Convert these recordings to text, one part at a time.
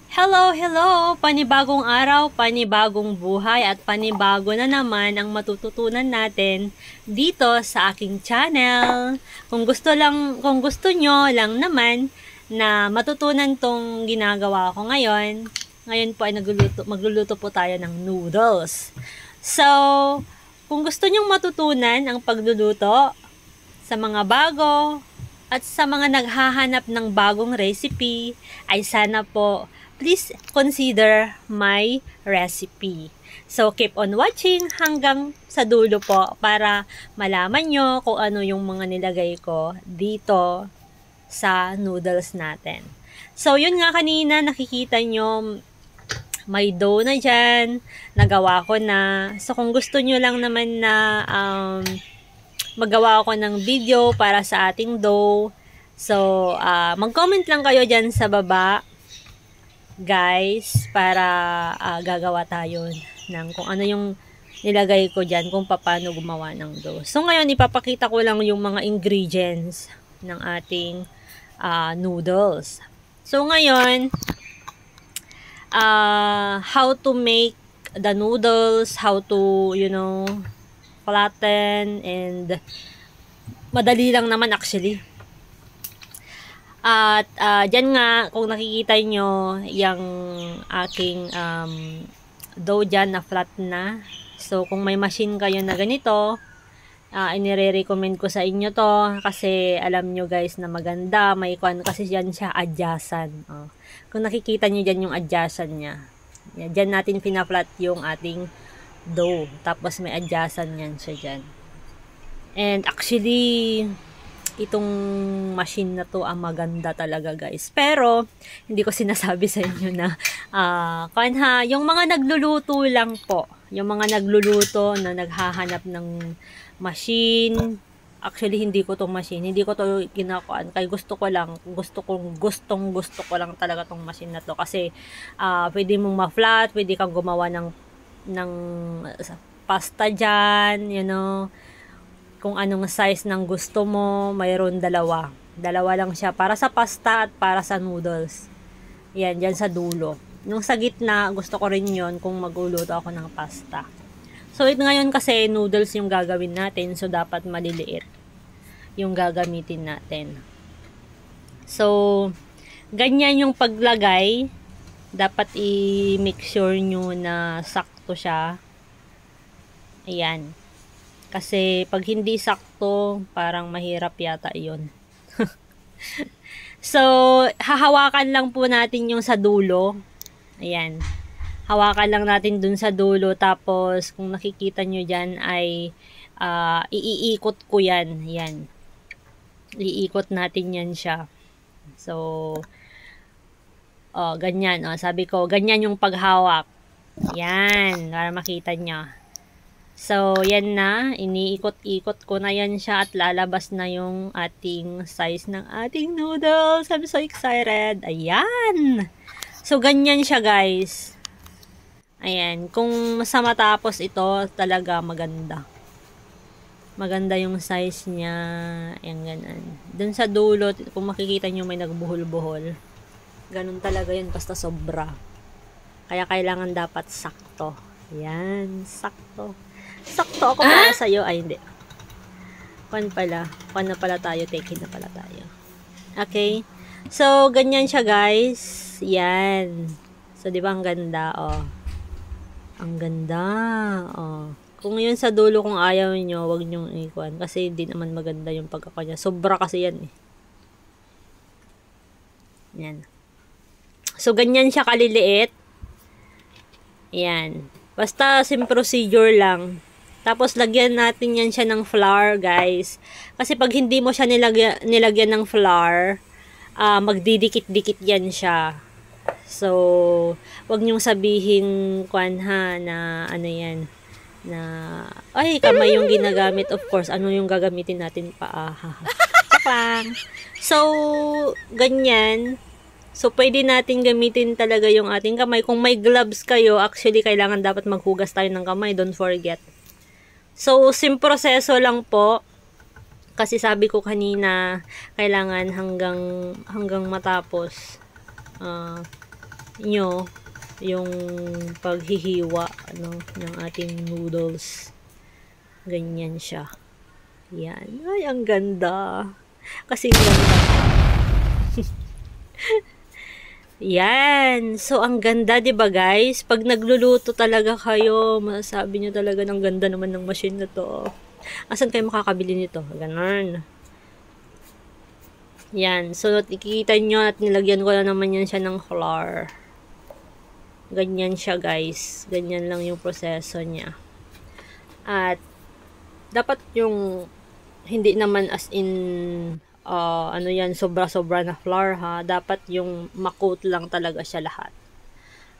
Hello, hello! Panibagong araw, panibagong buhay at panibago na naman ang matututunan natin dito sa aking channel. Kung gusto nyo lang naman na matutunan tong ginagawa ko ngayon po ay magluluto po tayo ng noodles. So, kung gusto nyong matutunan ang pagluluto sa mga bago at sa mga naghahanap ng bagong recipe, ay sana po please consider my recipe. So, keep on watching hanggang sa dulo po para malaman nyo kung ano yung mga nilagay ko dito sa noodles natin. So, yun nga kanina nakikita nyo may dough na dyan. Nagawa ko na. So, kung gusto nyo lang naman na magawa ako ng video para sa ating dough. So, mag-comment lang kayo dyan sa baba, guys, para gagawa tayo ng kung ano yung nilagay ko dyan, kung paano gumawa ng dough. So, ngayon, ipapakita ko lang yung mga ingredients ng ating noodles. So, ngayon, how to make the noodles, how to, flatten, and madali lang naman actually. At dyan nga, kung nakikita nyo yung aking dough dyan na flat na. So, kung may machine kayo na ganito, inire-recommend ko sa inyo to kasi alam nyo guys na maganda. May kasi dyan siya adjacent. Kung nakikita nyo dyan yung adjacent niya. Dyan natin pina-flat yung ating dough. Tapos may adjacent yan siya dyan. And actually, itong machine na to ang maganda talaga guys. Pero, hindi ko sinasabi sa inyo na yung mga nagluluto lang po. Yung mga nagluluto na naghahanap ng machine. Actually, hindi ko tong machine. Hindi ko to ginakuan. Kaya gusto ko lang talaga tong machine na to. Kasi, pwede mong ma-flat, pwede kang gumawa ng pasta dyan, kung anong size ng gusto mo, mayroon dalawa. Dalawa lang siya, para sa pasta at para sa noodles. Yan, dyan sa dulo. Yung sa gitna, gusto ko rin yon kung magluluto ako ng pasta. So, ngayon kasi noodles yung gagawin natin, so dapat maliliit yung gagamitin natin. So, ganyan yung paglagay. Dapat i-make sure nyo na sakto siya. Ayan. Kasi pag hindi sakto, parang mahirap yata iyon. So, hahawakan lang po natin yung sa dulo. Ayan. Hawakan lang natin dun sa dulo. Tapos, kung nakikita nyo dyan ay iikot ko yan. Ayan. Iikot natin yan siya. So, ganyan. Sabi ko, ganyan yung paghawak. Yan. Para makita nyo. So, yan na. Iniikot-ikot ko na yan siya at lalabas na yung ating size ng ating noodles. I'm so excited. Ayan. So, ganyan siya, guys. Ayan. Kung sa matapos ito, talaga maganda. Maganda yung size niya. Ayan, ganan. Dun sa dulo, kung makikita nyo may nagbuhol-buhol. Ganun talaga yun, basta sobra. Kaya kailangan dapat sakto. Ayan, sakto. Sakto ako para sa'yo. Ay, hindi. Kuan na pala tayo. Take na pala tayo. Okay. So, ganyan siya, guys. Yan. So, di ba ang ganda? Ang ganda. Kung yun sa dulo, kung ayaw nyo, wag nyong ikuan. Kasi hindi naman maganda yung pagkakanya. Sobra kasi yan eh. Yan. So, ganyan siya kaliliit. Yan. Basta, same procedure lang. Tapos, lagyan natin yan siya ng flour, guys. Kasi pag hindi mo siya nilagyan ng flour, magdidikit-dikit yan siya. So, wag niyong sabihin, na ano yan, na, ay, kamay yung ginagamit. Of course, ano yung gagamitin natin pa? Saklang. So, ganyan. So, pwede natin gamitin talaga yung ating kamay. Kung may gloves kayo, actually, kailangan dapat maghugas tayo ng kamay. Don't forget. So, same proseso lang po. Kasi sabi ko kanina, kailangan hanggang matapos. nyo yung paghihiwa ng ating noodles. Ganyan siya. Yan. Ay, ang ganda. Kasi ganda. Yan. So, ang ganda, 'di ba guys? Pag nagluluto talaga kayo, masasabi nyo talaga ng ganda naman ng machine na to. Asan kayo makakabili nito? Ganon. Yan. So, ikikita nyo at nilagyan ko na naman yan siya ng flour. Ganyan siya guys. Ganyan lang yung proseso niya. At, dapat yung hindi naman as in ano yan, sobra-sobra na flour ha. Dapat yung makot lang talaga siya lahat.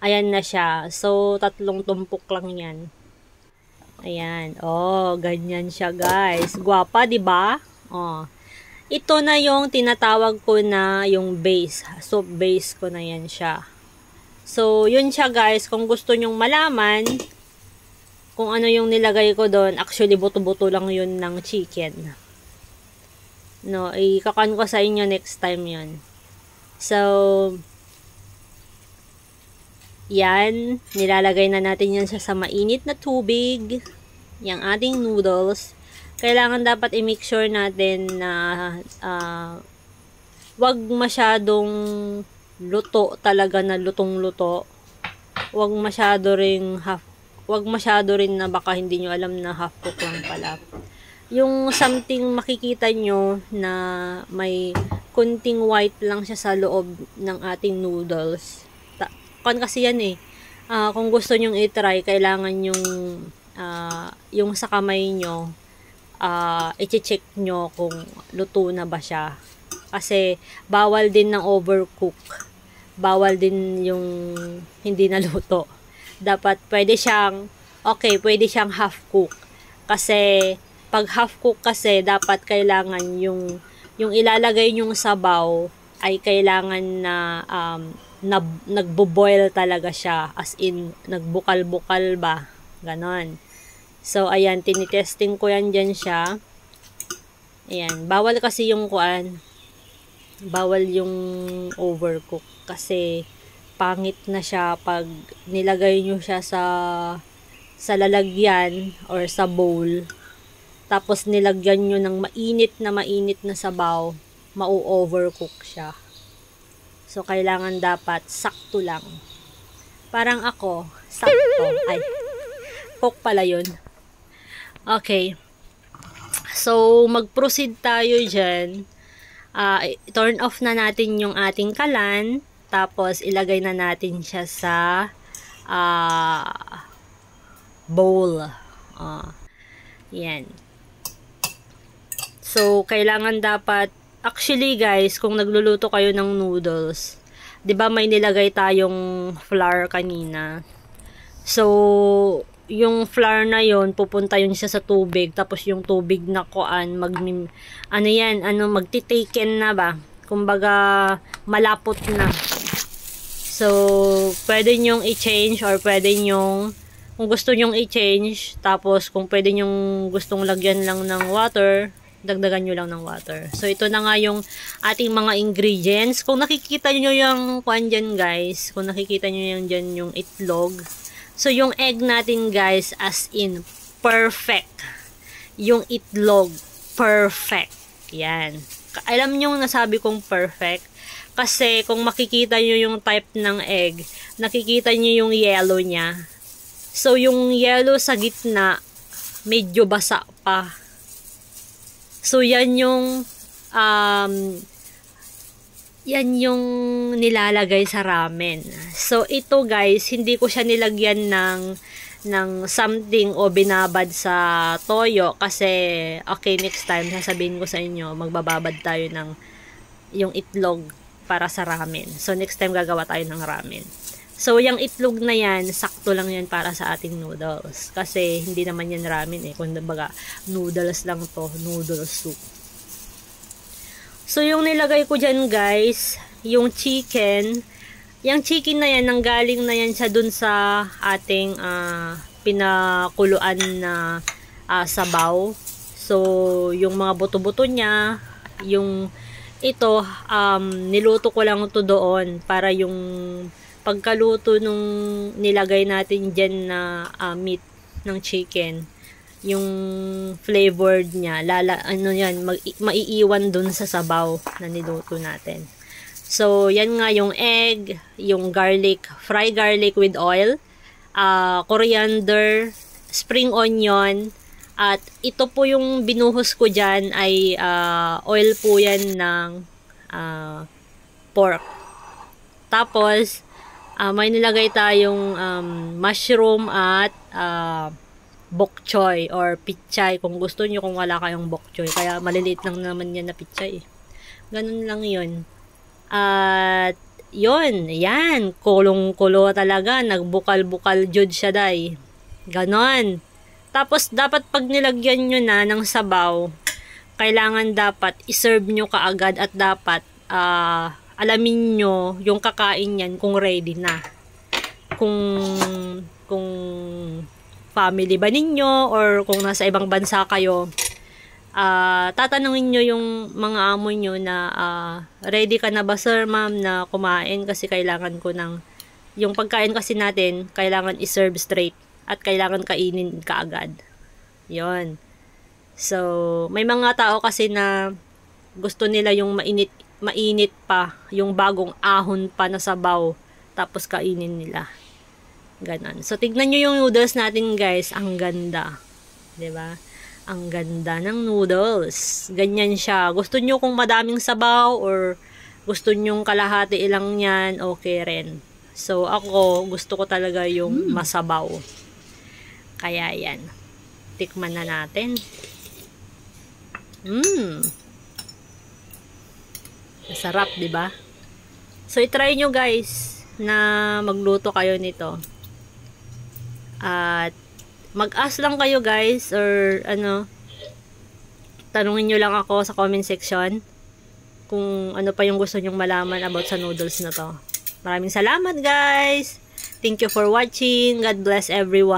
Ayan na siya. So, 3 tumpok lang yan. Ayan. Oh, ganyan siya guys. Gwapa, 'di ba? Oh. Ito na yung tinatawag ko na yung base. Soup base ko na yan siya. So, yun siya guys. Kung gusto nyong malaman kung ano yung nilagay ko doon, actually buto-buto lang yun ng chicken. No, ikakan ko sa inyo next time yun. So, yan. Nilalagay na natin yan sa mainit na tubig. Yung ating noodles. Kailangan dapat i-make sure natin na wag masyadong luto talaga na lutong-luto. Wag masyado rin na baka hindi nyo alam na half cook lang pala. Yung something makikita nyo na may kunting white lang siya sa loob ng ating noodles. Kasi yan eh. Kung gusto nyong i-try, kailangan yung sa kamay nyo, i-check nyo kung luto na ba siya. Kasi bawal din ng overcook. Bawal din yung hindi naluto. Dapat pwede siyang half cook. Kasi pag half cook kasi dapat kailangan yung ilalagay nyong sabaw ay kailangan na nagbo-boil talaga siya, as in nagbukal-bukal ba, ganon. So ayan, tinitesting ko yan dyan siya. Ayan, bawal kasi yung bawal yung overcook kasi pangit na siya pag nilagay nyo siya sa lalagyan or sa bowl. Tapos nilagyan nyo ng mainit na sabaw, mau-overcook siya. So, kailangan dapat sakto lang. Parang ako, sakto. Ay, cook pala yun. Okay. So, mag-proceed tayo dyan. Turn off na natin yung ating kalan. Tapos, ilagay na natin siya sa bowl. Yan. So, kailangan dapat, actually guys, kung nagluluto kayo ng noodles, 'di ba may nilagay tayong flour kanina. So, yung flour na yon pupunta yun siya sa tubig, tapos yung tubig na magti-taken na ba? Kumbaga, malapot na. So, pwede nyong i-change or pwede nyong, kung gusto nyong i-change, tapos kung pwede nyong gustong lagyan lang ng water, dagdagan nyo lang ng water. So, ito na nga yung ating mga ingredients. Kung nakikita nyo yung dyan, guys, kung nakikita nyo yung dyan yung itlog. So, yung egg natin, guys, as in, perfect. Yung itlog, perfect. Yan. Alam nyo nasabi kong perfect? Kasi, kung makikita nyo yung type ng egg, nakikita nyo yung yellow niya. So, yung yellow sa gitna, medyo basa pa. So, yan yung nilalagay sa ramen. So, ito guys, hindi ko siya nilagyan ng something o binabad sa toyo kasi, okay, next time, sasabihin ko sa inyo, magbababad tayo ng yung itlog para sa ramen. So, next time gagawa tayo ng ramen. So, yung itlog na yan, sakto lang yan para sa ating noodles. Kasi, hindi naman yan ramen eh. Kung baga, noodles lang to. Noodle soup. So, yung nilagay ko dyan, guys, yung chicken. Yung chicken na yan, nanggaling na yan siya dun sa ating pinakuluan na sabaw. So, yung mga buto-buto niya, yung ito, niluto ko lang ito doon para pagkaluto nung nilagay natin dyan na meat ng chicken, yung flavored niya, maiiwan dun sa sabaw na niluto natin. So, yan nga yung egg, yung garlic, fried garlic with oil, coriander, spring onion, at ito po yung binuhos ko dyan ay oil po yan ng pork. Tapos, may nilagay tayong mushroom at bok choy or pichay kung gusto nyo, kung wala kayong bok choy. Kaya maliliit lang naman yan na pichay. Ganun lang yun. At yun, yan, kulong-kulo talaga, nagbukal-bukal jud siya day. Ganon. Tapos dapat pag nilagyan nyo na ng sabaw, kailangan dapat iserve nyo kaagad at dapat alamin nyo yung kakain yan kung ready na. Kung family ba ninyo or kung nasa ibang bansa kayo, tatanungin nyo yung mga amo nyo na ready ka na ba sir, ma'am, na kumain kasi kailangan ko ng yung pagkain kasi natin kailangan i-serve straight at kailangan kainin kaagad. Yon. So may mga tao kasi na gusto nila yung mainit pa, yung bagong ahon pa na sabaw tapos kainin nila. Ganon. So tignan nyo yung noodles natin guys, ang ganda, 'di ba? Ang ganda ng noodles. Ganyan siya. Gusto nyo kung madaming sabaw or gusto nyo kalahati ilang yan, okay rin. So, ako, gusto ko talaga yung masabaw. Kaya yan. Tikman na natin. Masarap, di ba? So, itry nyo guys na magluto kayo nito. At mag-ask lang kayo guys or tanungin nyo lang ako sa comment section kung ano pa yung gusto nyong malaman about sa noodles na to. Maraming salamat guys! Thank you for watching. God bless everyone.